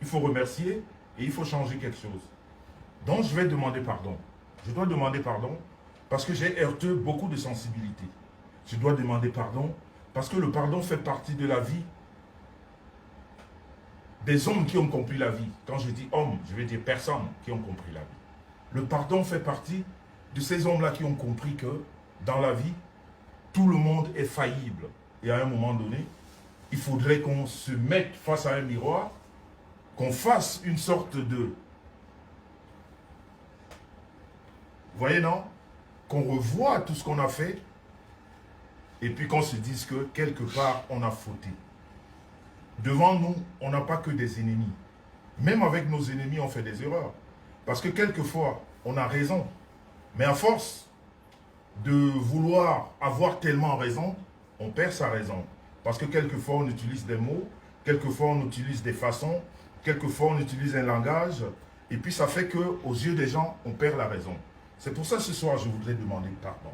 faut remercier et il faut changer quelque chose. Donc je vais demander pardon. Je dois demander pardon parce que j'ai heurté beaucoup de sensibilité. Je dois demander pardon parce que le pardon fait partie de la vie des hommes qui ont compris la vie. Quand je dis hommes, je veux dire personnes qui ont compris la vie. Le pardon fait partie de ces hommes-là qui ont compris que dans la vie, tout le monde est faillible. Et à un moment donné, il faudrait qu'on se mette face à un miroir, qu'on fasse une sorte de... Vous voyez, non? Qu'on revoie tout ce qu'on a fait et puis qu'on se dise que quelque part, on a fauté. Devant nous, on n'a pas que des ennemis. Même avec nos ennemis, on fait des erreurs. Parce que quelquefois, on a raison. Mais à force de vouloir avoir tellement raison, on perd sa raison. Parce que quelquefois, on utilise des mots, quelquefois, on utilise des façons, quelquefois, on utilise un langage. Et puis, ça fait qu'aux yeux des gens, on perd la raison. C'est pour ça, ce soir, je voudrais demander pardon.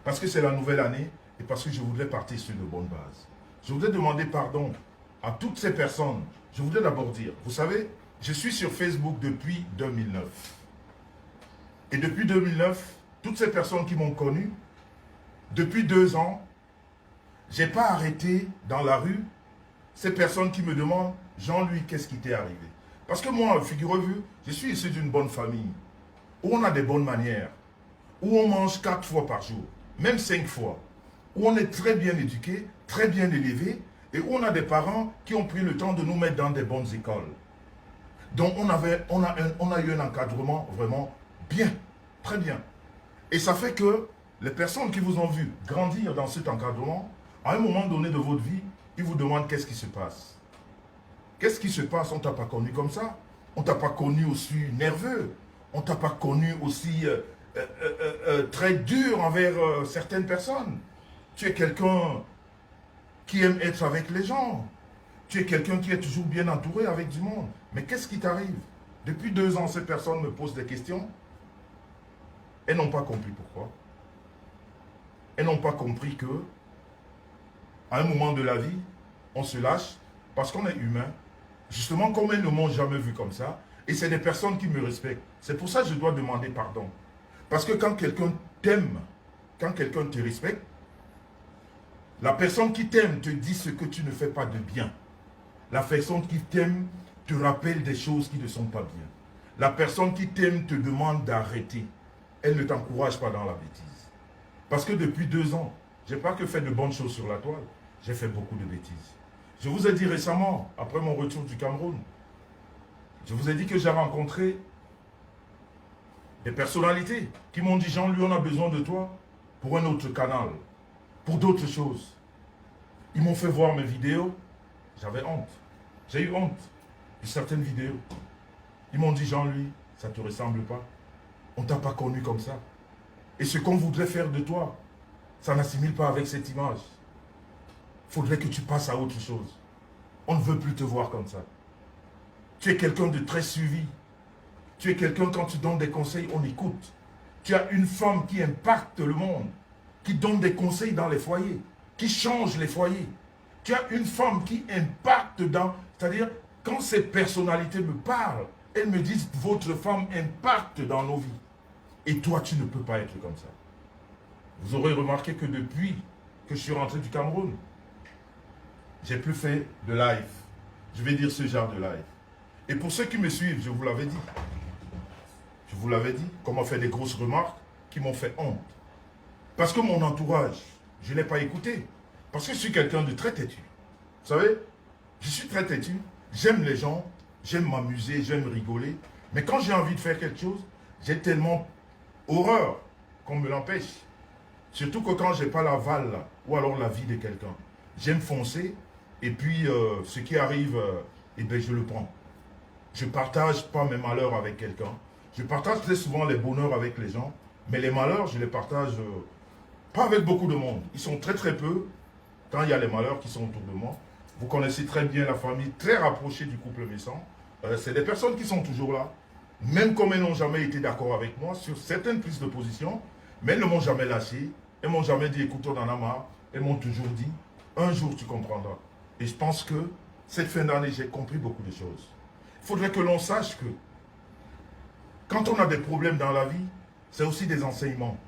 Parce que c'est la nouvelle année et parce que je voudrais partir sur de bonnes bases. Je voudrais demander pardon à toutes ces personnes. Je voudrais d'abord dire, vous savez, je suis sur Facebook depuis 2009. Et depuis 2009, toutes ces personnes qui m'ont connu, depuis 2 ans, je n'ai pas arrêté dans la rue ces personnes qui me demandent, Jean-Louis, qu'est-ce qui t'est arrivé? Parce que moi, figurez-vous, je suis issu d'une bonne famille, où on a des bonnes manières, où on mange 4 fois par jour, même 5 fois, où on est très bien éduqué, très bien élevé, et où on a des parents qui ont pris le temps de nous mettre dans des bonnes écoles. Donc on a eu un encadrement vraiment bien, très bien. Et ça fait que les personnes qui vous ont vu grandir dans cet encadrement, à un moment donné de votre vie, ils vous demandent qu'est-ce qui se passe. Qu'est-ce qui se passe? On ne t'a pas connu comme ça. On ne t'a pas connu aussi nerveux. On ne t'a pas connu aussi très dur envers certaines personnes. Tu es quelqu'un qui aime être avec les gens. Tu es quelqu'un qui est toujours bien entouré avec du monde. Mais qu'est-ce qui t'arrive? Depuis 2 ans, ces personnes me posent des questions. Elles n'ont pas compris pourquoi. Elles n'ont pas compris que, à un moment de la vie, on se lâche parce qu'on est humain. Justement, comme elles ne m'ont jamais vu comme ça. Et c'est des personnes qui me respectent. C'est pour ça que je dois demander pardon. Parce que quand quelqu'un t'aime, quand quelqu'un te respecte, la personne qui t'aime te dit ce que tu ne fais pas de bien. La personne qui t'aime te rappelle des choses qui ne sont pas bien. La personne qui t'aime te demande d'arrêter. Elle ne t'encourage pas dans la bêtise. Parce que depuis 2 ans, je n'ai pas que fait de bonnes choses sur la toile, j'ai fait beaucoup de bêtises. Je vous ai dit récemment, après mon retour du Cameroun, je vous ai dit que j'ai rencontré des personnalités qui m'ont dit, Jean-Louis, on a besoin de toi pour un autre canal, pour d'autres choses. Ils m'ont fait voir mes vidéos, j'avais honte. J'ai eu honte de certaines vidéos. Ils m'ont dit, Jean-Louis, ça ne te ressemble pas. On ne t'a pas connu comme ça. Et ce qu'on voudrait faire de toi, ça n'assimile pas avec cette image. Il faudrait que tu passes à autre chose. On ne veut plus te voir comme ça. Tu es quelqu'un de très suivi. Tu es quelqu'un, quand tu donnes des conseils, on écoute. Tu as une femme qui impacte le monde, qui donne des conseils dans les foyers, qui change les foyers. Tu as une femme qui impacte dans... C'est-à-dire, quand ces personnalités me parlent, elles me disent, votre femme impacte dans nos vies. Et toi, tu ne peux pas être comme ça. Vous aurez remarqué que depuis que je suis rentré du Cameroun, j'ai plus fait de live. Je vais dire ce genre de live. Et pour ceux qui me suivent, je vous l'avais dit. Je vous l'avais dit, qu'on m'a fait des grosses remarques qui m'ont fait honte. Parce que mon entourage, je ne l'ai pas écouté. Parce que je suis quelqu'un de très têtu. Vous savez, je suis très têtu. J'aime les gens, j'aime m'amuser, j'aime rigoler. Mais quand j'ai envie de faire quelque chose, j'ai tellement horreur qu'on me l'empêche. Surtout que quand je n'ai pas l'aval ou alors l'avis de quelqu'un. J'aime foncer et puis ce qui arrive, eh bien, je le prends. Je ne partage pas mes malheurs avec quelqu'un. Je partage très souvent les bonheurs avec les gens, mais les malheurs, je les partage pas avec beaucoup de monde. Ils sont très très peu quand il y a les malheurs qui sont autour de moi. Vous connaissez très bien la famille très rapprochée du couple Messan. C'est des personnes qui sont toujours là. Même comme elles n'ont jamais été d'accord avec moi sur certaines prises de position, mais elles ne m'ont jamais lâché. Elles m'ont jamais dit, écoute, on en a marre. Elles m'ont toujours dit, un jour tu comprendras. Et je pense que cette fin d'année, j'ai compris beaucoup de choses. Il faudrait que l'on sache que quand on a des problèmes dans la vie, c'est aussi des enseignements.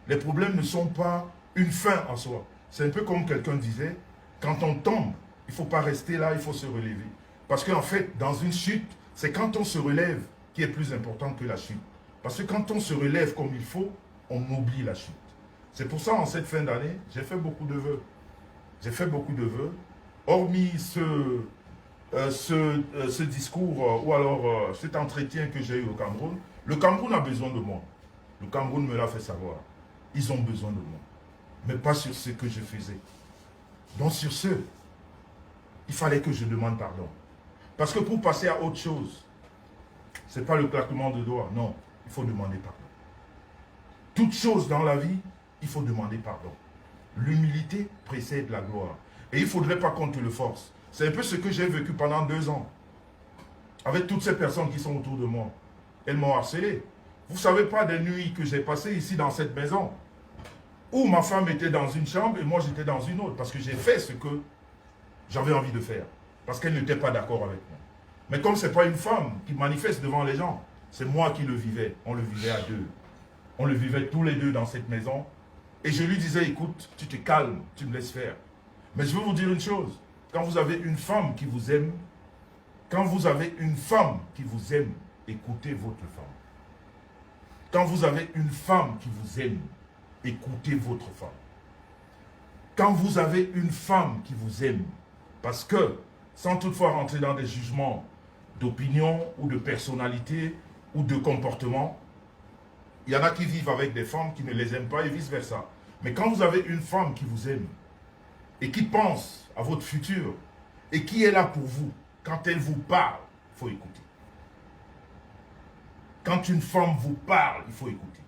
Les problèmes ne sont pas une fin en soi. C'est un peu comme quelqu'un disait, quand on tombe, il ne faut pas rester là, il faut se relever. Parce qu'en fait, dans une chute, c'est quand on se relève qui est plus important que la chute. Parce que quand on se relève comme il faut, on oublie la chute. C'est pour ça, en cette fin d'année, j'ai fait beaucoup de vœux. J'ai fait beaucoup de vœux. Hormis ce discours ou alors cet entretien que j'ai eu au Cameroun, le Cameroun a besoin de moi. Le Cameroun me l'a fait savoir. Ils ont besoin de moi. Mais pas sur ce que je faisais. Donc sur ce, il fallait que je demande pardon. Parce que pour passer à autre chose, ce n'est pas le claquement de doigts. Non, il faut demander pardon. Toute chose dans la vie, il faut demander pardon. L'humilité précède la gloire. Et il ne faudrait pas qu'on te le force. C'est un peu ce que j'ai vécu pendant 2 ans. Avec toutes ces personnes qui sont autour de moi. Elles m'ont harcelé. Vous ne savez pas des nuits que j'ai passées ici dans cette maison. Où ma femme était dans une chambre et moi j'étais dans une autre. Parce que j'ai fait ce que j'avais envie de faire. Parce qu'elle n'était pas d'accord avec moi. Mais comme ce n'est pas une femme qui manifeste devant les gens, c'est moi qui le vivais. On le vivait à deux. On le vivait tous les deux dans cette maison. Et je lui disais, écoute, tu te calmes, tu me laisses faire. Mais je veux vous dire une chose. Quand vous avez une femme qui vous aime, écoutez votre femme. Quand vous avez une femme qui vous aime, écoutez votre femme. Quand vous avez une femme qui vous aime, parce que, sans toutefois rentrer dans des jugements d'opinion ou de personnalité ou de comportement, il y en a qui vivent avec des femmes qui ne les aiment pas et vice-versa. Mais quand vous avez une femme qui vous aime et qui pense à votre futur et qui est là pour vous, quand elle vous parle, il faut écouter. Quand une femme vous parle, il faut écouter.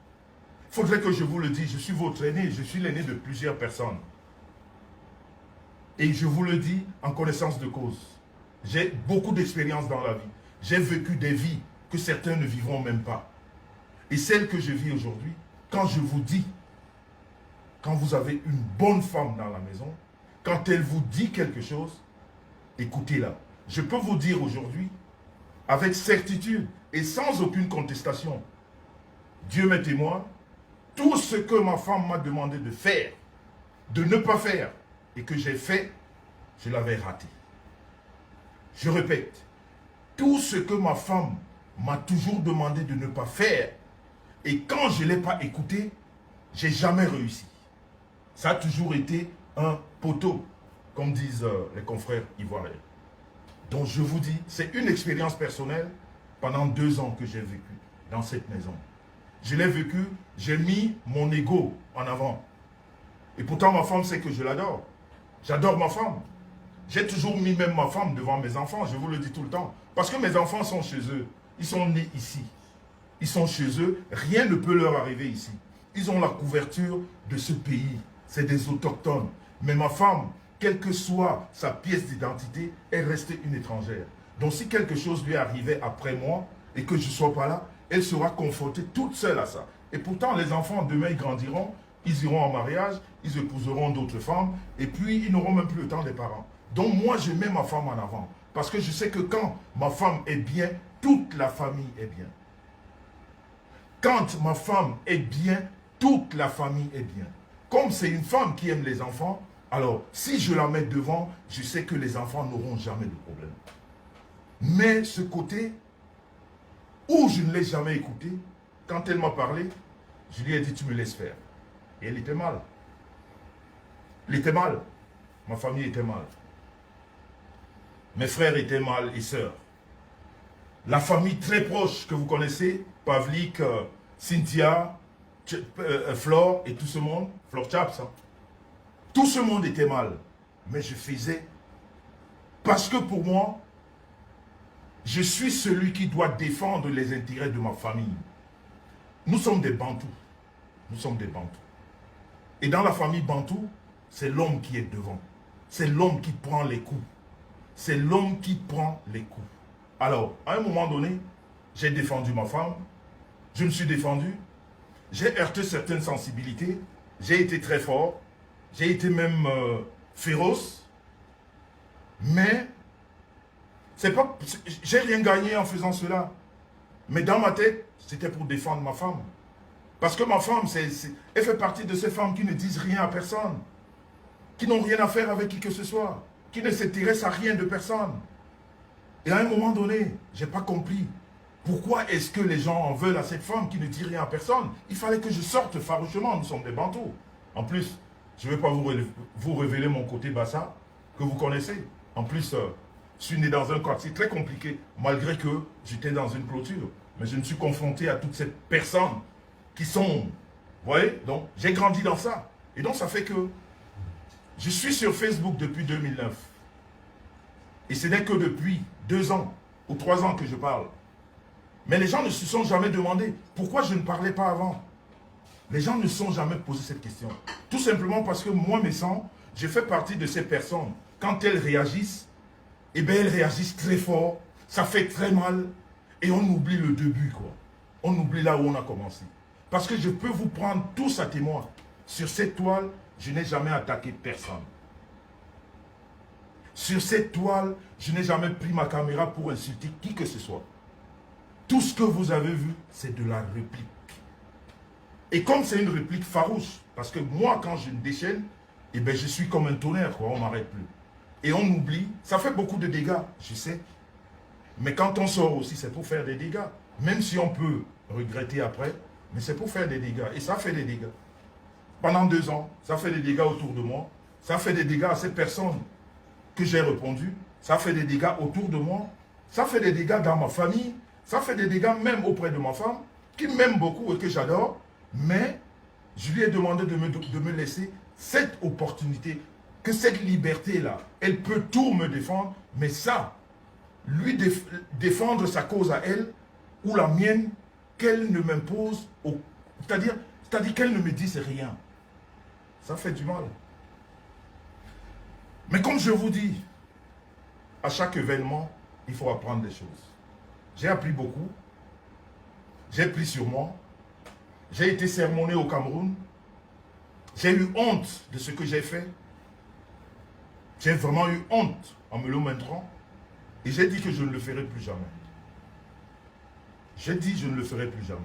Il faudrait que je vous le dise, je suis votre aîné, je suis l'aîné de plusieurs personnes. Et je vous le dis en connaissance de cause. J'ai beaucoup d'expérience dans la vie. J'ai vécu des vies que certains ne vivront même pas. Et celle que je vis aujourd'hui, quand je vous dis, quand vous avez une bonne femme dans la maison, quand elle vous dit quelque chose, écoutez-la. Je peux vous dire aujourd'hui, avec certitude et sans aucune contestation, Dieu m'est témoin, tout ce que ma femme m'a demandé de faire, de ne pas faire, et que j'ai fait, je l'avais raté. Je répète, tout ce que ma femme m'a toujours demandé de ne pas faire, et quand je ne l'ai pas écouté, j'ai jamais réussi. Ça a toujours été un poteau, comme disent les confrères ivoiriens. Donc je vous dis, c'est une expérience personnelle pendant 2 ans que j'ai vécu dans cette maison. Je l'ai vécu, j'ai mis mon ego en avant. Et pourtant ma femme sait que je l'adore. J'adore ma femme. J'ai toujours mis même ma femme devant mes enfants, je vous le dis tout le temps. Parce que mes enfants sont chez eux. Ils sont nés ici. Ils sont chez eux. Rien ne peut leur arriver ici. Ils ont la couverture de ce pays. C'est des autochtones. Mais ma femme, quelle que soit sa pièce d'identité, est restée une étrangère. Donc si quelque chose lui arrivait après moi et que je ne sois pas là, elle sera confrontée toute seule à ça. Et pourtant, les enfants, demain, ils grandiront, ils iront en mariage, ils épouseront d'autres femmes, et puis ils n'auront même plus le temps des parents. Donc moi, je mets ma femme en avant. Parce que je sais que quand ma femme est bien, toute la famille est bien. Quand ma femme est bien, toute la famille est bien. Comme c'est une femme qui aime les enfants, alors si je la mets devant, je sais que les enfants n'auront jamais de problème. Mais ce côté où je ne l'ai jamais écouté, quand elle m'a parlé, je lui ai dit, tu me laisses faire. Et elle était mal. Elle était mal. Ma famille était mal. Mes frères étaient mal et sœurs. La famille très proche que vous connaissez, Pavlik, Cynthia, Flore et tout ce monde, Flore Chaps, hein. Tout ce monde était mal. Mais je faisais parce que pour moi, je suis celui qui doit défendre les intérêts de ma famille. Nous sommes des Bantous. Nous sommes des Bantous. Et dans la famille Bantou, c'est l'homme qui est devant. C'est l'homme qui prend les coups. C'est l'homme qui prend les coups. Alors, à un moment donné, j'ai défendu ma femme. Je me suis défendu. J'ai heurté certaines sensibilités. J'ai été très fort. J'ai été même féroce. Mais J'ai rien gagné en faisant cela. Mais dans ma tête, c'était pour défendre ma femme. Parce que ma femme, elle fait partie de ces femmes qui ne disent rien à personne. Qui n'ont rien à faire avec qui que ce soit. Qui ne s'intéressent à rien de personne. Et à un moment donné, je n'ai pas compris. Pourquoi est-ce que les gens en veulent à cette femme qui ne dit rien à personne? Il fallait que je sorte farouchement, nous sommes des bantous. En plus, je ne vais pas vous révéler mon côté bassa, que vous connaissez. En plus, je suis né dans un quartier très compliqué, malgré que j'étais dans une clôture. Mais je me suis confronté à toutes ces personnes qui sont... Vous voyez? Donc, j'ai grandi dans ça. Et donc, ça fait que je suis sur Facebook depuis 2009. Et ce n'est que depuis 2 ans ou 3 ans que je parle. Mais les gens ne se sont jamais demandé pourquoi je ne parlais pas avant. Les gens ne se sont jamais posé cette question. Tout simplement parce que moi, mes sangs, je fais partie de ces personnes. Quand elles réagissent, eh bien, elles réagissent très fort. Ça fait très mal. Et on oublie le début, quoi. On oublie là où on a commencé. Parce que je peux vous prendre tous à témoin. Sur cette toile, je n'ai jamais attaqué personne. Sur cette toile, je n'ai jamais pris ma caméra pour insulter qui que ce soit. Tout ce que vous avez vu, c'est de la réplique. Et comme c'est une réplique farouche, parce que moi, quand je me déchaîne, eh bien, je suis comme un tonnerre, quoi, on ne m'arrête plus. Et on oublie, ça fait beaucoup de dégâts, je sais. Mais quand on sort aussi, c'est pour faire des dégâts. Même si on peut regretter après, mais c'est pour faire des dégâts. Et ça fait des dégâts. Pendant 2 ans, ça fait des dégâts autour de moi. Ça fait des dégâts à ces personnes que j'ai répondu. Ça fait des dégâts autour de moi. Ça fait des dégâts dans ma famille. Ça fait des dégâts même auprès de ma femme, qui m'aime beaucoup et que j'adore. Mais je lui ai demandé de me laisser cette opportunité, que cette liberté-là, elle peut tout me défendre, mais ça, lui défendre sa cause à elle, ou la mienne, qu'elle ne m'impose, c'est-à-dire qu'elle ne me dise rien. Ça fait du mal. Mais comme je vous dis, à chaque événement, il faut apprendre des choses. J'ai appris beaucoup. J'ai pris sur moi. J'ai été sermonné au Cameroun. J'ai eu honte de ce que j'ai fait. J'ai vraiment eu honte en me le montrant. Et j'ai dit que je ne le ferai plus jamais. J'ai dit que je ne le ferai plus jamais.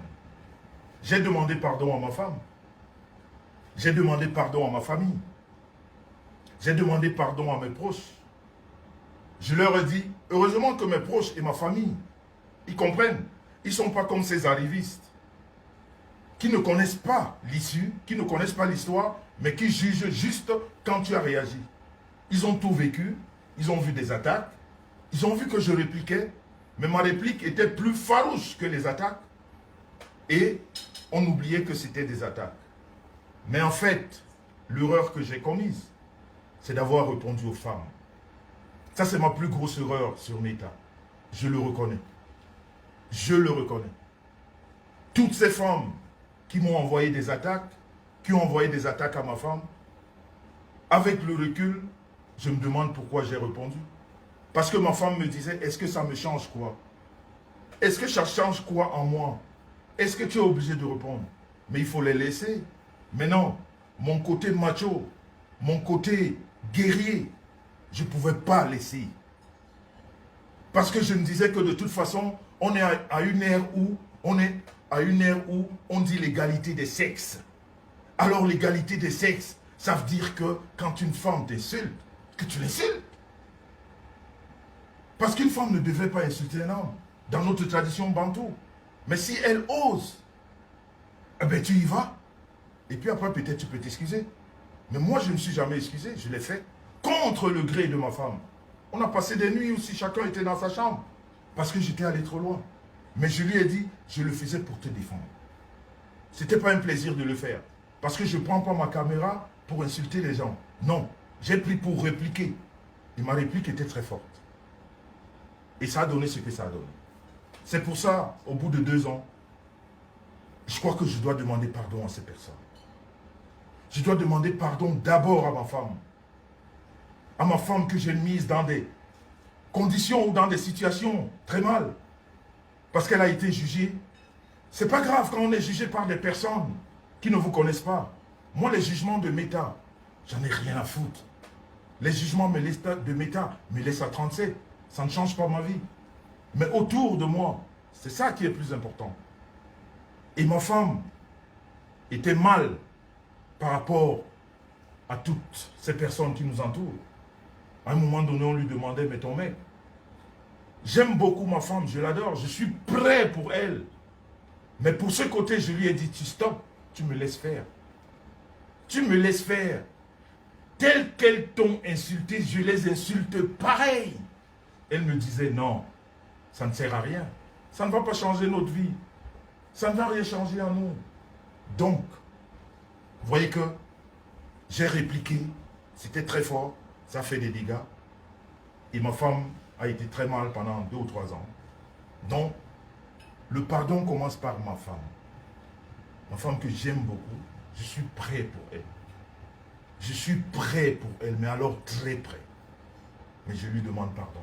J'ai demandé pardon à ma femme. J'ai demandé pardon à ma famille. J'ai demandé pardon à mes proches. Je leur ai dit, heureusement que mes proches et ma famille, ils comprennent. Ils ne sont pas comme ces arrivistes qui ne connaissent pas l'issue, qui ne connaissent pas l'histoire, mais qui jugent juste quand tu as réagi. Ils ont tout vécu, ils ont vu des attaques, ils ont vu que je répliquais, mais ma réplique était plus farouche que les attaques. Et on oubliait que c'était des attaques. Mais en fait, l'erreur que j'ai commise, c'est d'avoir répondu aux femmes. Ça, c'est ma plus grosse erreur sur Meta. Je le reconnais. Je le reconnais. Toutes ces femmes qui m'ont envoyé des attaques, qui ont envoyé des attaques à ma femme, avec le recul, je me demande pourquoi j'ai répondu. Parce que ma femme me disait, est-ce que ça me change quoi? Est-ce que ça change quoi en moi? Est-ce que tu es obligé de répondre? Mais il faut les laisser. Mais non, mon côté macho, mon côté guerrier, je ne pouvais pas laisser. Parce que je me disais que de toute façon, on est à une ère où on dit l'égalité des sexes. Alors l'égalité des sexes, ça veut dire que quand une femme t'insulte, que tu l'insultes. Parce qu'une femme ne devrait pas insulter un homme, dans notre tradition bantou. Mais si elle ose, eh bien tu y vas. Et puis après peut-être tu peux t'excuser. Mais moi je ne me suis jamais excusé, je l'ai fait contre le gré de ma femme. On a passé des nuits où si chacun était dans sa chambre, parce que j'étais allé trop loin. Mais je lui ai dit, je le faisais pour te défendre. Ce n'était pas un plaisir de le faire. Parce que je ne prends pas ma caméra pour insulter les gens. Non, j'ai pris pour répliquer. Et ma réplique était très forte. Et ça a donné ce que ça a donné. C'est pour ça, au bout de 2 ans, je crois que je dois demander pardon à ces personnes. Je dois demander pardon d'abord à ma femme. À ma femme que j'ai mise dans des conditions ou dans des situations très mal. Parce qu'elle a été jugée. C'est pas grave quand on est jugé par des personnes qui ne vous connaissent pas. Moi, les jugements de Meta, j'en ai rien à foutre. Les jugements de Meta me laissent à 37. Ça ne change pas ma vie. Mais autour de moi, c'est ça qui est plus important. Et ma femme était mal par rapport à toutes ces personnes qui nous entourent. À un moment donné, on lui demandait, mais ton mec, j'aime beaucoup ma femme, je l'adore, je suis prêt pour elle. Mais pour ce côté, je lui ai dit, tu stop, tu me laisses faire. Tu me laisses faire. Tel qu'elles t'ont insulté, je les insulte pareil. Elle me disait, non, ça ne sert à rien. Ça ne va pas changer notre vie. Ça ne va rien changer en nous. Donc, vous voyez que j'ai répliqué, c'était très fort, ça fait des dégâts. Et ma femme a été très mal pendant 2 ou 3 ans. Donc, le pardon commence par ma femme. Ma femme que j'aime beaucoup, je suis prêt pour elle. Je suis prêt pour elle, mais alors très prêt. Mais je lui demande pardon.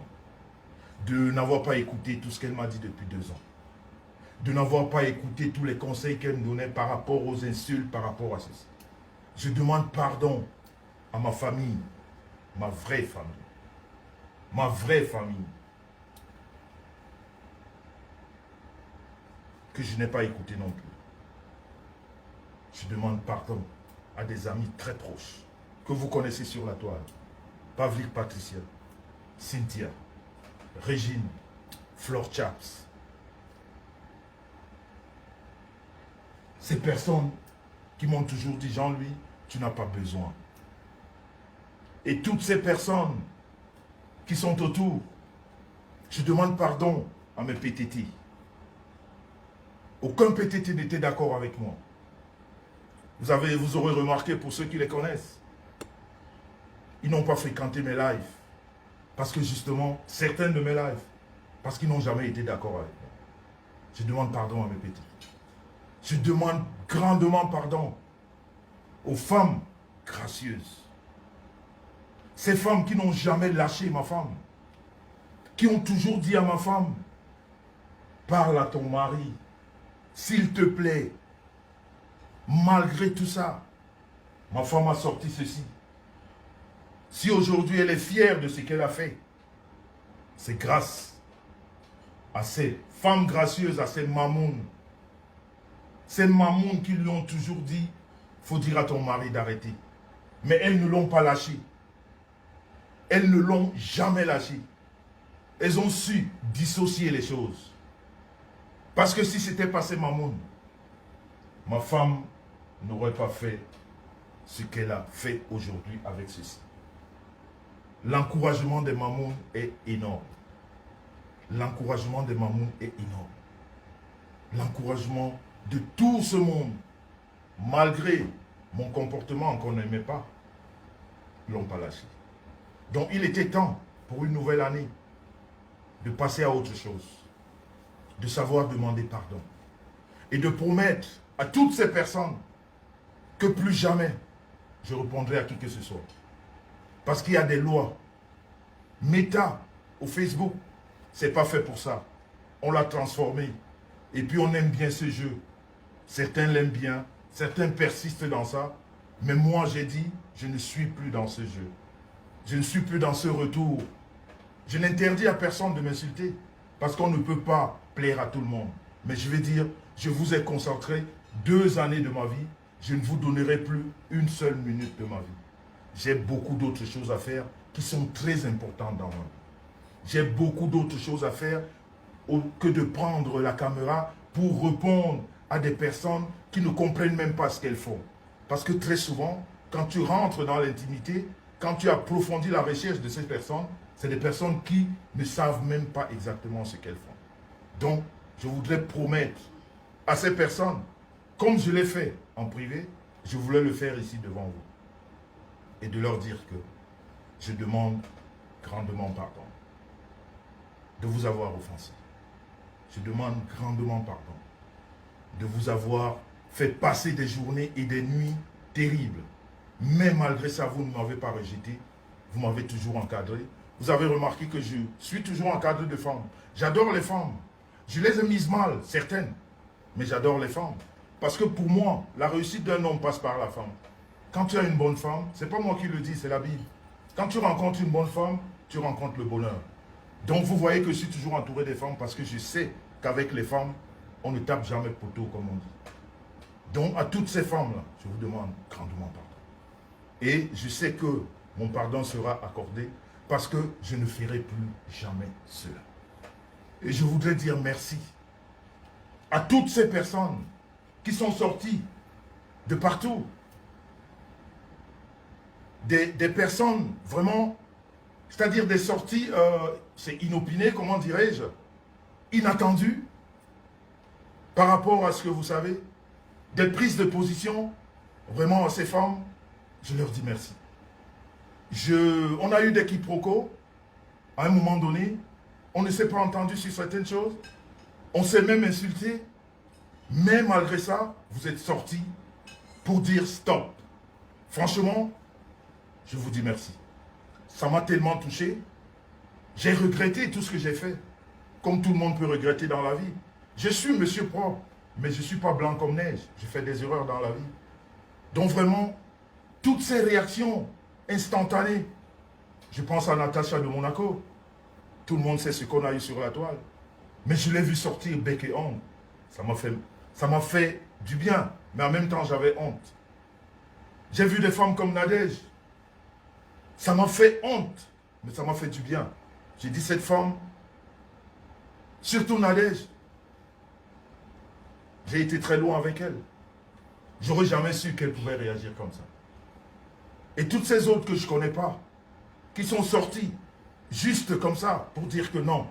De n'avoir pas écouté tout ce qu'elle m'a dit depuis 2 ans. De n'avoir pas écouté tous les conseils qu'elle me donnait par rapport aux insultes, par rapport à ceci. Je demande pardon à ma famille, ma vraie famille. Ma vraie famille. Que je n'ai pas écouté non plus. Je demande pardon à des amis très proches, que vous connaissez sur la toile. Pavlik Patricia, Cynthia, Régine, Flore Chaps. Ces personnes qui m'ont toujours dit, Jean-Louis, tu n'as pas besoin. Et toutes ces personnes qui sont autour, je demande pardon à mes PTT. Aucun PTT n'était d'accord avec moi. Vous aurez remarqué pour ceux qui les connaissent, ils n'ont pas fréquenté mes lives. Parce que justement, certains de mes lives, parce qu'ils n'ont jamais été d'accord avec moi. Je demande pardon à mes PTT. Je demande grandement pardon aux femmes gracieuses. Ces femmes qui n'ont jamais lâché ma femme. Qui ont toujours dit à ma femme, parle à ton mari, s'il te plaît. Malgré tout ça, ma femme a sorti ceci. Si aujourd'hui elle est fière de ce qu'elle a fait, c'est grâce à ces femmes gracieuses, à ces mamounes. Ces mamounes qui lui ont toujours dit, il faut dire à ton mari d'arrêter. Mais elles ne l'ont pas lâché. Elles ne l'ont jamais lâché. Elles ont su dissocier les choses. Parce que si c'était pas ces mamounes, ma femme n'aurait pas fait ce qu'elle a fait aujourd'hui avec ceci. L'encouragement des mamounes est énorme. L'encouragement des mamounes est énorme. L'encouragement de tout ce monde, malgré mon comportement qu'on n'aimait pas, ils ne l'ont pas lâché. Donc il était temps, pour une nouvelle année, de passer à autre chose, de savoir demander pardon et de promettre à toutes ces personnes que plus jamais je répondrai à qui que ce soit. Parce qu'il y a des lois. Meta au Facebook, c'est pas fait pour ça. On l'a transformé. Et puis on aime bien ce jeu. Certains l'aiment bien, certains persistent dans ça. Mais moi j'ai dit, je ne suis plus dans ce jeu. Je ne suis plus dans ce retour. Je n'interdis à personne de m'insulter. Parce qu'on ne peut pas plaire à tout le monde. Mais je vais dire, je vous ai consacré 2 années de ma vie. Je ne vous donnerai plus une seule minute de ma vie. J'ai beaucoup d'autres choses à faire qui sont très importantes dans ma vie. J'ai beaucoup d'autres choses à faire que de prendre la caméra pour répondre à des personnes qui ne comprennent même pas ce qu'elles font. Parce que très souvent, quand tu rentres dans l'intimité, quand tu approfondis la recherche de ces personnes, c'est des personnes qui ne savent même pas exactement ce qu'elles font. Donc, je voudrais promettre à ces personnes, comme je l'ai fait en privé, je voulais le faire ici devant vous. Et de leur dire que je demande grandement pardon de vous avoir offensé. Je demande grandement pardon de vous avoir fait passer des journées et des nuits terribles. Mais malgré ça, vous ne m'avez pas rejeté. Vous m'avez toujours encadré. Vous avez remarqué que je suis toujours encadré de femmes. J'adore les femmes. Je les ai mises mal, certaines. Mais j'adore les femmes. Parce que pour moi, la réussite d'un homme passe par la femme. Quand tu as une bonne femme, ce n'est pas moi qui le dis, c'est la Bible. Quand tu rencontres une bonne femme, tu rencontres le bonheur. Donc vous voyez que je suis toujours entouré des femmes parce que je sais qu'avec les femmes, on ne tape jamais poteau, comme on dit. Donc à toutes ces femmes-là, je vous demande grandement pardon. Et je sais que mon pardon sera accordé parce que je ne ferai plus jamais cela. Et je voudrais dire merci à toutes ces personnes qui sont sorties de partout. Des personnes vraiment, c'est-à-dire des sorties, c'est inopiné, comment dirais-je, inattendues par rapport à ce que vous savez, des prises de position, vraiment à ces femmes, je leur dis merci. On a eu des quiproquos, à un moment donné, on ne s'est pas entendu sur certaines choses, on s'est même insulté, mais malgré ça, vous êtes sortis pour dire stop. Franchement, je vous dis merci. Ça m'a tellement touché. J'ai regretté tout ce que j'ai fait. Comme tout le monde peut regretter dans la vie. Je suis monsieur propre, mais je ne suis pas blanc comme neige. J'ai fait des erreurs dans la vie. Donc vraiment, toutes ces réactions instantanées. Je pense à Natacha de Monaco. Tout le monde sait ce qu'on a eu sur la toile. Mais je l'ai vu sortir bec et ongle. Ça m'a fait du bien. Mais en même temps, j'avais honte. J'ai vu des femmes comme Nadège. Ça m'a fait honte. Mais ça m'a fait du bien. J'ai dit, cette femme, surtout Nadège, j'ai été très loin avec elle. J'aurais jamais su qu'elle pouvait réagir comme ça. Et toutes ces autres que je ne connais pas, qui sont sorties juste comme ça, pour dire que non.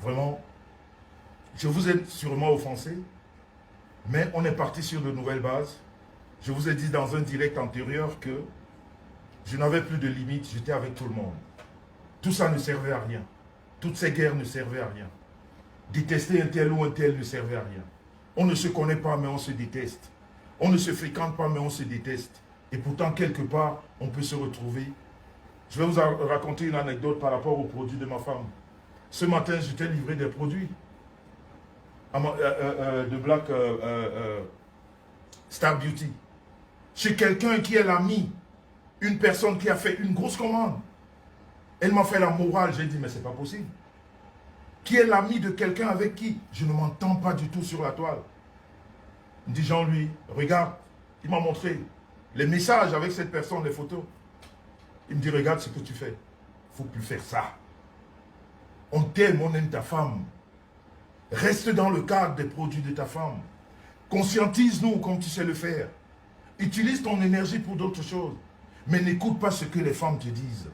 Vraiment, je vous ai sûrement offensé, mais on est parti sur de nouvelles bases. Je vous ai dit dans un direct antérieur que je n'avais plus de limites, j'étais avec tout le monde. Tout ça ne servait à rien. Toutes ces guerres ne servaient à rien. Détester un tel ou un tel ne servait à rien. On ne se connaît pas, mais on se déteste. On ne se fréquente pas, mais on se déteste. Et pourtant, quelque part, on peut se retrouver. Je vais vous raconter une anecdote par rapport aux produits de ma femme. Ce matin, j'étais livré des produits de Black Star Beauty. Chez quelqu'un qui est l'ami, une personne qui a fait une grosse commande. Elle m'a fait la morale, j'ai dit, mais c'est pas possible. Qui est l'ami de quelqu'un avec qui je ne m'entends pas du tout sur la toile. Il me dit, Jean-Louis, regarde, il m'a montré les messages avec cette personne, les photos. Il me dit, regarde ce que tu fais. Il ne faut plus faire ça. On t'aime, on aime ta femme. Reste dans le cadre des produits de ta femme. Conscientise-nous comme tu sais le faire. Utilise ton énergie pour d'autres choses. Mais n'écoute pas ce que les femmes te disent.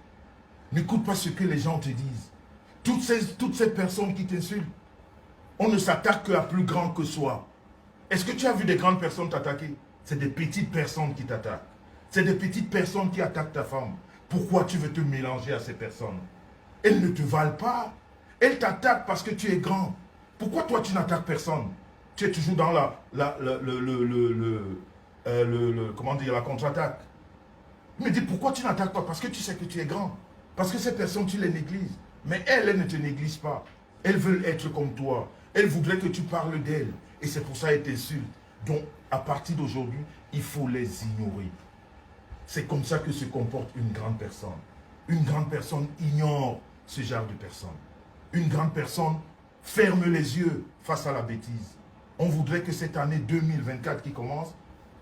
N'écoute pas ce que les gens te disent. Toutes ces personnes qui t'insultent, on ne s'attaque qu'à plus grand que soi. Est-ce que tu as vu des grandes personnes t'attaquer? C'est des petites personnes qui t'attaquent. C'est des petites personnes qui attaquent ta femme. Pourquoi tu veux te mélanger à ces personnes? Elles ne te valent pas. Elles t'attaquent parce que tu es grand. Pourquoi toi tu n'attaques personne? Tu es toujours dans comment dire, la contre-attaque. Il me dit, pourquoi tu n'attaques pas? Parce que tu sais que tu es grand. Parce que ces personnes, tu les négliges. Mais elles ne te négligent pas. Elles veulent être comme toi. Elles voudraient que tu parles d'elles. Et c'est pour ça qu'elles t'insultent. Donc, à partir d'aujourd'hui, il faut les ignorer. C'est comme ça que se comporte une grande personne. Une grande personne ignore ce genre de personnes. Une grande personne ferme les yeux face à la bêtise. On voudrait que cette année 2024 qui commence,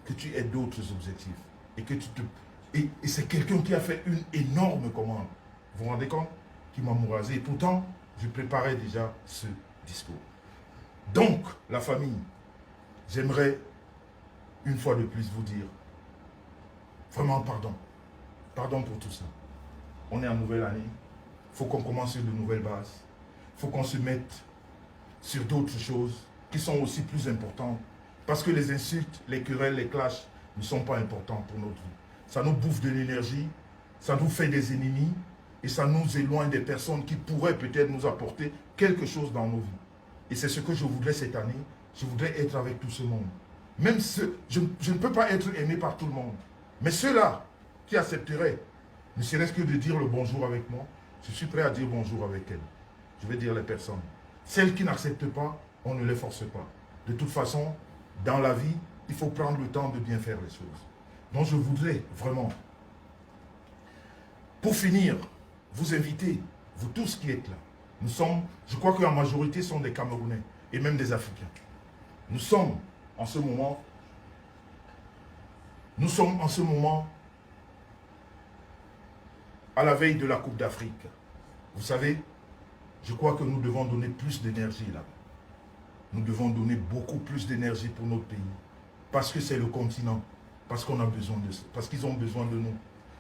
que tu aies d'autres objectifs. Et que tu te... Et c'est quelqu'un qui a fait une énorme commande. Vous vous rendez compte? Qui m'a mourasé. Et pourtant, je préparais déjà ce discours. Donc, la famille, j'aimerais une fois de plus vous dire vraiment pardon. Pardon pour tout ça. On est en nouvelle année. Il faut qu'on commence sur de nouvelles bases. Il faut qu'on se mette sur d'autres choses qui sont aussi plus importantes. Parce que les insultes, les querelles, les clashs ne sont pas importants pour notre vie. Ça nous bouffe de l'énergie, ça nous fait des ennemis et ça nous éloigne des personnes qui pourraient peut-être nous apporter quelque chose dans nos vies. Et c'est ce que je voudrais cette année. Je voudrais être avec tout ce monde. Même je ne peux pas être aimé par tout le monde. Mais ceux-là qui accepteraient, ne serait-ce que de dire le bonjour avec moi, je suis prêt à dire bonjour avec elles. Je vais dire les personnes. Celles qui n'acceptent pas, on ne les force pas. De toute façon, dans la vie, il faut prendre le temps de bien faire les choses. Donc je voudrais vraiment, pour finir, vous inviter vous tous qui êtes là, nous sommes, je crois que la majorité sont des Camerounais et même des Africains. Nous sommes en ce moment à la veille de la Coupe d'Afrique. Vous savez, je crois que nous devons donner plus d'énergie là. Nous devons donner beaucoup plus d'énergie pour notre pays. Parce que c'est le continent. Parce qu'on a besoin de ça. Parce qu'ils ont besoin de nous.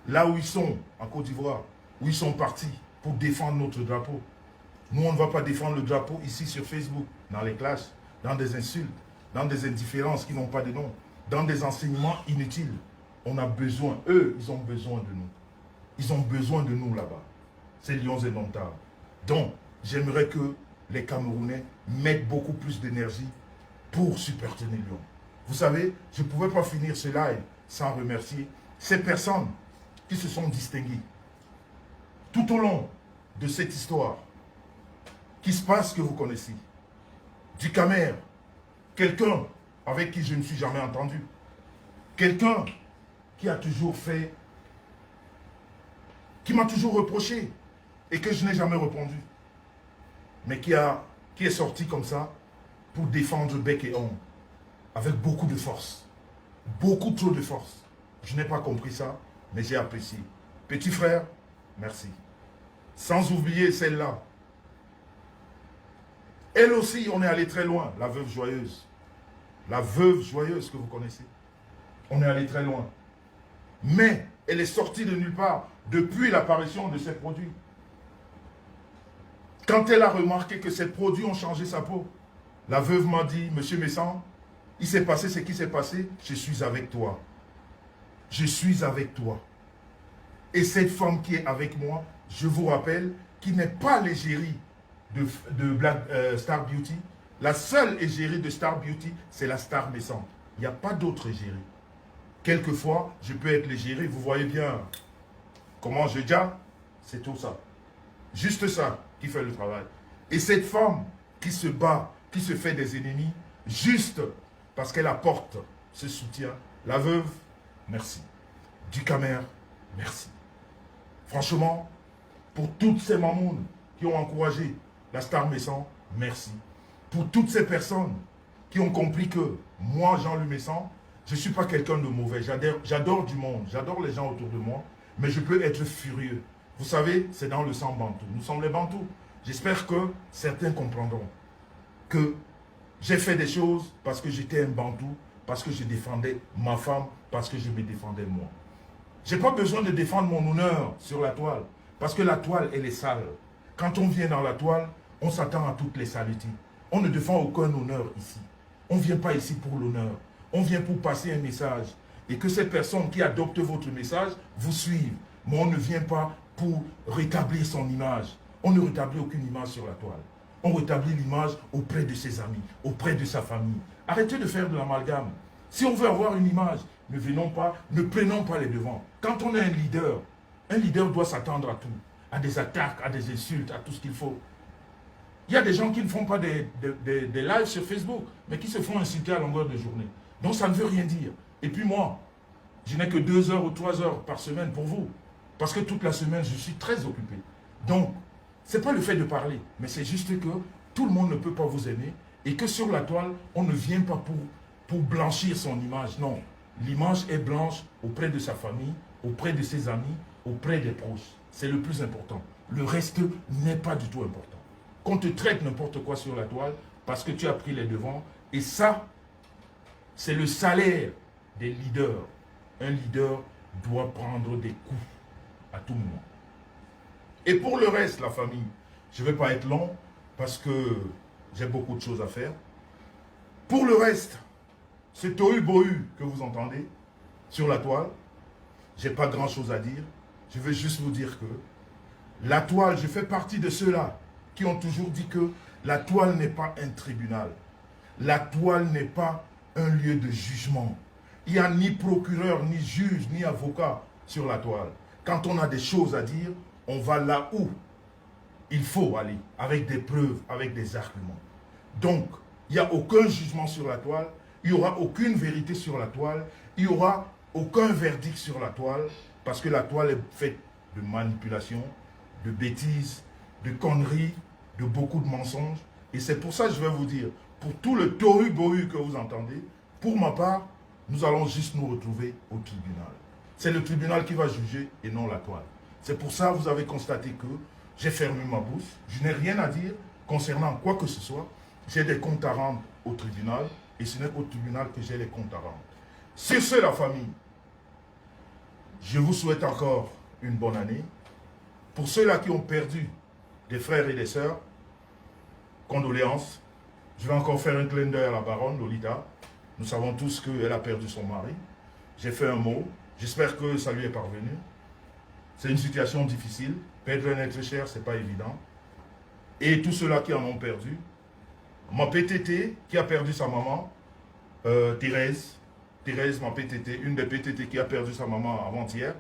Là où ils sont, en Côte d'Ivoire, où ils sont partis pour défendre notre drapeau. Nous, on ne va pas défendre le drapeau ici sur Facebook, dans les classes, dans des insultes, dans des indifférences qui n'ont pas de nom, dans des enseignements inutiles. On a besoin, eux, ils ont besoin de nous. Ils ont besoin de nous là-bas. Ces lions indomptables. Donc, j'aimerais que les Camerounais mettent beaucoup plus d'énergie pour supporter les lions. Vous savez, je ne pouvais pas finir ce live sans remercier ces personnes qui se sont distinguées tout au long de cette histoire qui se passe, que vous connaissez. Du Camer, quelqu'un avec qui je ne suis jamais entendu. Quelqu'un qui a toujours fait, qui m'a toujours reproché et que je n'ai jamais répondu. Mais qui est sorti comme ça pour défendre bec et ongle. Avec beaucoup de force. Beaucoup trop de force. Je n'ai pas compris ça, mais j'ai apprécié. Petit frère, merci. Sans oublier celle-là. Elle aussi, on est allé très loin, la veuve joyeuse. La veuve joyeuse que vous connaissez. On est allé très loin. Mais elle est sortie de nulle part depuis l'apparition de ces produits. Quand elle a remarqué que ces produits ont changé sa peau, la veuve m'a dit, Monsieur Messan, il s'est passé ce qui s'est passé, je suis avec toi. Je suis avec toi. Et cette femme qui est avec moi, je vous rappelle, qui n'est pas l'égérie de Star Beauty. La seule égérie de Star Beauty, c'est la Star Messan. Il n'y a pas d'autre égérie. Quelquefois, je peux être l'égérie, vous voyez bien comment je dis, c'est tout ça. Juste ça qui fait le travail. Et cette femme qui se bat, qui se fait des ennemis, juste parce qu'elle apporte ce soutien. La veuve, merci. Du Camer, merci. Franchement, pour toutes ces mamounes qui ont encouragé la Star Messan, merci. Pour toutes ces personnes qui ont compris que moi, Jean-Louis Messan, je ne suis pas quelqu'un de mauvais. J'adore du monde, j'adore les gens autour de moi, mais je peux être furieux. Vous savez, c'est dans le sang bantou. Nous sommes les bantous. J'espère que certains comprendront que j'ai fait des choses parce que j'étais un bantou, parce que je défendais ma femme, parce que je me défendais moi. Je n'ai pas besoin de défendre mon honneur sur la toile, parce que la toile, elle est sale. Quand on vient dans la toile, on s'attend à toutes les saletés. On ne défend aucun honneur ici. On ne vient pas ici pour l'honneur. On vient pour passer un message. Et que ces personnes qui adoptent votre message vous suivent. Mais on ne vient pas pour rétablir son image. On ne rétablit aucune image sur la toile. On rétablit l'image auprès de ses amis, auprès de sa famille. Arrêtez de faire de l'amalgame. Si on veut avoir une image, ne prenons pas les devants. Quand on est un leader doit s'attendre à tout. À des attaques, à des insultes, à tout ce qu'il faut. Il y a des gens qui ne font pas des lives sur Facebook, mais qui se font insulter à longueur de journée. Donc ça ne veut rien dire. Et puis moi, je n'ai que 2 heures ou 3 heures par semaine pour vous. Parce que toute la semaine, je suis très occupé. Donc, ce n'est pas le fait de parler, mais c'est juste que tout le monde ne peut pas vous aimer et que sur la toile, on ne vient pas pour blanchir son image. Non, l'image est blanche auprès de sa famille, auprès de ses amis, auprès des proches. C'est le plus important. Le reste n'est pas du tout important. Qu'on te traite n'importe quoi sur la toile parce que tu as pris les devants. Et ça, c'est le salaire des leaders. Un leader doit prendre des coups à tout moment. Et pour le reste, la famille, je ne vais pas être long parce que j'ai beaucoup de choses à faire. Pour le reste, ce tohu-bohu que vous entendez sur la toile, je n'ai pas grand-chose à dire. Je veux juste vous dire que la toile, je fais partie de ceux-là qui ont toujours dit que la toile n'est pas un tribunal. La toile n'est pas un lieu de jugement. Il n'y a ni procureur, ni juge, ni avocat sur la toile. Quand on a des choses à dire, on va là où il faut aller, avec des preuves, avec des arguments. Donc, il n'y a aucun jugement sur la toile, il n'y aura aucune vérité sur la toile, il n'y aura aucun verdict sur la toile, parce que la toile est faite de manipulation, de bêtises, de conneries, de beaucoup de mensonges. Et c'est pour ça que je vais vous dire, pour tout le tohu-bohu que vous entendez, pour ma part, nous allons juste nous retrouver au tribunal. C'est le tribunal qui va juger et non la toile. C'est pour ça que vous avez constaté que j'ai fermé ma bouche. Je n'ai rien à dire concernant quoi que ce soit. J'ai des comptes à rendre au tribunal et ce n'est qu'au tribunal que j'ai les comptes à rendre. Sur ce, la famille, je vous souhaite encore une bonne année. Pour ceux-là qui ont perdu des frères et des sœurs, condoléances. Je vais encore faire un clin d'œil à la baronne Lolita. Nous savons tous qu'elle a perdu son mari. J'ai fait un mot. J'espère que ça lui est parvenu. C'est une situation difficile. Perdre un être cher, ce n'est pas évident. Et tous ceux-là qui en ont perdu. Ma PTT qui a perdu sa maman, Thérèse, ma PTT, une des PTT qui a perdu sa maman avant-hier.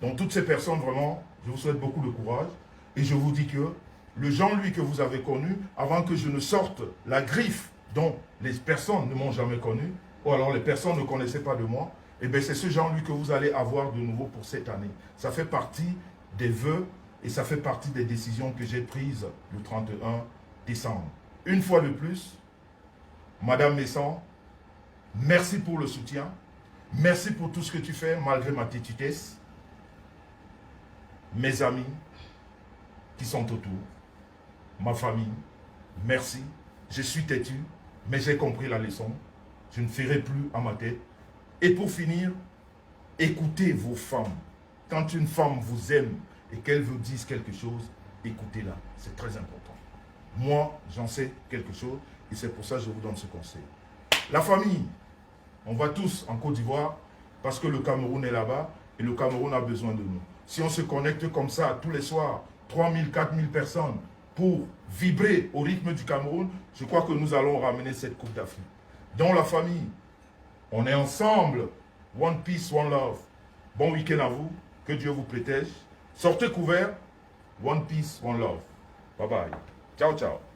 Donc toutes ces personnes, vraiment, je vous souhaite beaucoup de courage. Et je vous dis que le Jean-Louis que vous avez connu, avant que je ne sorte la griffe dont les personnes ne m'ont jamais connu, ou alors les personnes ne connaissaient pas de moi, et bien c'est ce Jean-Louis que vous allez avoir de nouveau pour cette année. Ça fait partie des vœux et ça fait partie des décisions que j'ai prises le 31 décembre. Une fois de plus, Madame Messan, merci pour le soutien. Merci pour tout ce que tu fais malgré ma tétutesse. Mes amis qui sont autour, ma famille, merci. Je suis têtu, mais j'ai compris la leçon. Je ne ferai plus à ma tête. Et pour finir, écoutez vos femmes. Quand une femme vous aime et qu'elle vous dise quelque chose, écoutez-la. C'est très important. Moi, j'en sais quelque chose et c'est pour ça que je vous donne ce conseil. La famille, on va tous en Côte d'Ivoire parce que le Cameroun est là-bas et le Cameroun a besoin de nous. Si on se connecte comme ça tous les soirs, 3000, 4000 personnes pour vibrer au rythme du Cameroun, je crois que nous allons ramener cette Coupe d'Afrique. Dans la famille, on est ensemble. One peace, one love. Bon week-end à vous. Que Dieu vous protège. Sortez couverts. One peace, one love. Bye bye. Ciao, ciao.